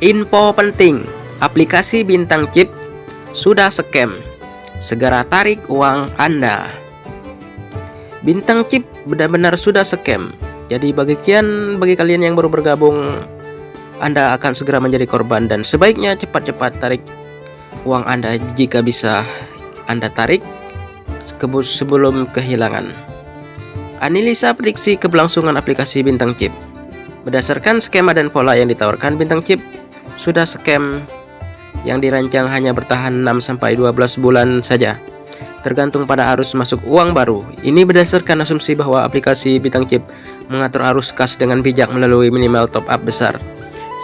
Info penting, aplikasi Bintang Chip sudah scam. Segera tarik uang Anda. Bintang Chip benar-benar sudah scam. Jadi bagi kalian yang baru bergabung, Anda akan segera menjadi korban dan sebaiknya cepat-cepat tarik uang Anda jika bisa Anda tarik sebelum kehilangan. Analisa prediksi keberlangsungan aplikasi Bintang Chip. Berdasarkan skema dan pola yang ditawarkan, Bintang Chip sudah scam yang dirancang hanya bertahan 6-12 bulan saja, tergantung pada arus masuk uang baru. Ini berdasarkan asumsi bahwa aplikasi Bintang Chip mengatur arus kas dengan bijak melalui minimal top up besar,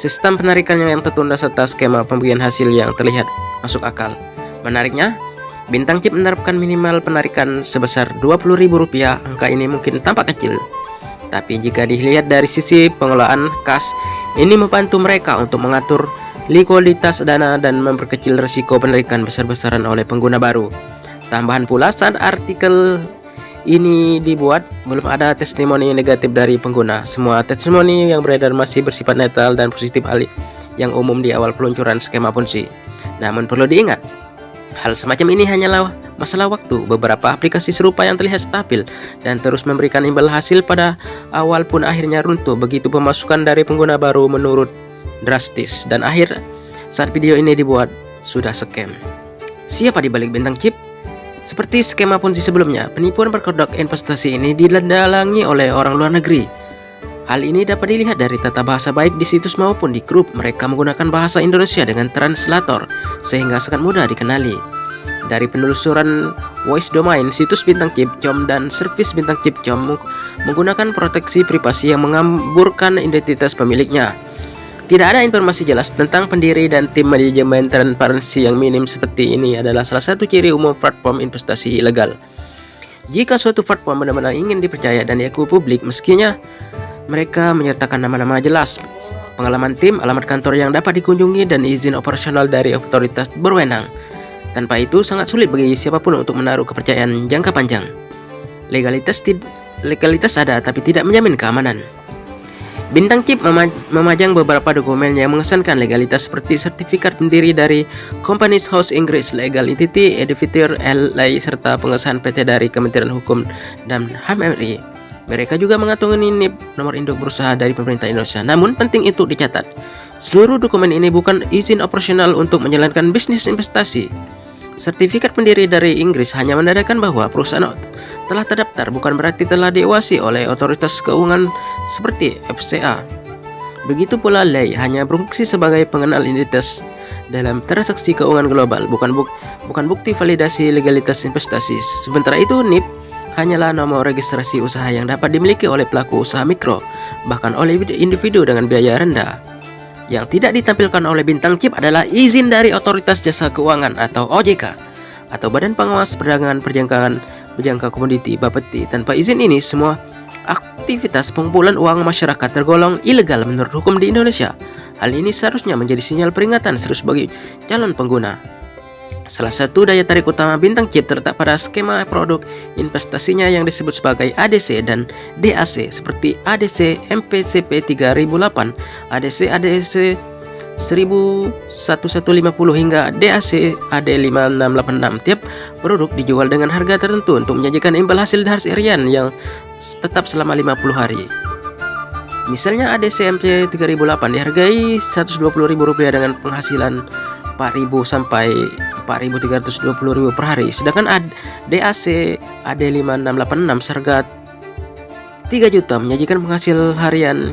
sistem penarikannya yang tertunda serta skema pembagian hasil yang terlihat masuk akal. Menariknya, Bintang Chip menerapkan minimal penarikan sebesar Rp20.000. Angka ini mungkin tampak kecil, tapi jika dilihat dari sisi pengelolaan kas, ini membantu mereka untuk mengatur likuiditas dana dan memperkecil risiko penarikan besar-besaran oleh pengguna baru. Tambahan pula, saat artikel ini dibuat, belum ada testimoni negatif dari pengguna. Semua testimoni yang beredar masih bersifat netral dan positif yang umum di awal peluncuran skema Ponzi. Namun perlu diingat, hal semacam ini hanyalah masalah waktu. Beberapa aplikasi serupa yang terlihat stabil dan terus memberikan imbal hasil pada awal pun akhirnya runtuh begitu pemasukan dari pengguna baru menurun drastis, dan akhir saat video ini dibuat sudah scam. Siapa di balik Bintang Chip? Seperti skema Ponzi sebelumnya, penipuan berkedok investasi ini didalangi oleh orang luar negeri. Hal ini dapat dilihat dari tata bahasa baik di situs maupun di grup. Mereka menggunakan bahasa Indonesia dengan translator sehingga sangat mudah dikenali. Dari penelusuran voice domain, situs Bintang Chip.com dan servis Bintang Chip.com menggunakan proteksi privasi yang mengamburkan identitas pemiliknya. Tidak ada informasi jelas tentang pendiri dan tim manajemen. Transparansi yang minim seperti ini adalah salah satu ciri umum platform investasi ilegal. Jika suatu platform benar-benar ingin dipercaya dan diakui publik, meskinya mereka menyertakan nama-nama jelas, pengalaman tim, alamat kantor yang dapat dikunjungi, dan izin operasional dari otoritas berwenang. Tanpa itu, sangat sulit bagi siapapun untuk menaruh kepercayaan jangka panjang. Legalitas ada, tapi tidak menjamin keamanan. Bintang Chip memajang beberapa dokumen yang mengesankan legalitas seperti sertifikat pendiri dari Companies House Inggris, Legal Entity Edificer LLC, serta pengesahan PT dari Kementerian Hukum dan HAM RI. Mereka juga mengantongi NIP, nomor induk berusaha dari pemerintah Indonesia. Namun penting itu dicatat, seluruh dokumen ini bukan izin operasional untuk menjalankan bisnis investasi. Sertifikat pendiri dari Inggris hanya menandakan bahwa perusahaan telah terdaftar, bukan berarti telah diawasi oleh otoritas keuangan seperti FCA. Begitu pula LEI hanya berfungsi sebagai pengenal identitas dalam transaksi keuangan global, bukan bukti validasi legalitas investasi. Sementara itu, NIP hanyalah nomor registrasi usaha yang dapat dimiliki oleh pelaku usaha mikro, bahkan oleh individu dengan biaya rendah. Yang tidak ditampilkan oleh Bintang Chip adalah izin dari Otoritas Jasa Keuangan atau OJK atau Badan Pengawas Perdagangan Berjangka Komoditi Bapeti. Tanpa izin ini, semua aktivitas pengumpulan uang masyarakat tergolong ilegal menurut hukum di Indonesia. Hal ini seharusnya menjadi sinyal peringatan serius bagi calon pengguna. Salah satu daya tarik utama Bintang Chip terletak pada skema produk investasinya yang disebut sebagai ADC dan DAC, seperti ADC MPCP 3008, ADC 1150 hingga DAC AD 5686. Tiap produk dijual dengan harga tertentu untuk menjanjikan imbal hasil harian yang tetap selama 50 hari. Misalnya ADC MP 3008 dihargai Rp120.000 dengan penghasilan 4.000 sampai 4.320.000 per hari. Sedangkan DAC AD 5686 seharga 3 juta menyajikan penghasil harian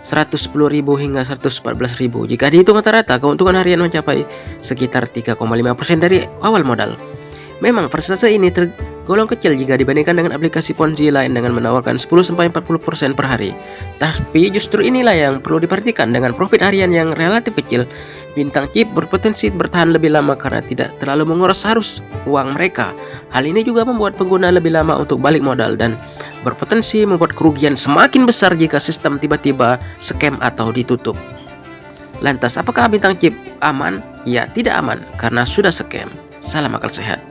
110.000 hingga 114.000. Jika dihitung rata-rata, keuntungan harian mencapai sekitar 3,5% dari awal modal. Memang persentase ini tergolong kecil jika dibandingkan dengan aplikasi Ponzi lain dengan menawarkan 10-40% per hari. Tapi justru inilah yang perlu diperhatikan. Dengan profit harian yang relatif kecil, Bintang Chip berpotensi bertahan lebih lama karena tidak terlalu menguras arus uang mereka. Hal ini juga membuat pengguna lebih lama untuk balik modal dan berpotensi membuat kerugian semakin besar jika sistem tiba-tiba scam atau ditutup. Lantas, apakah Bintang Chip aman? Ya, tidak aman karena sudah scam. Salam akal sehat.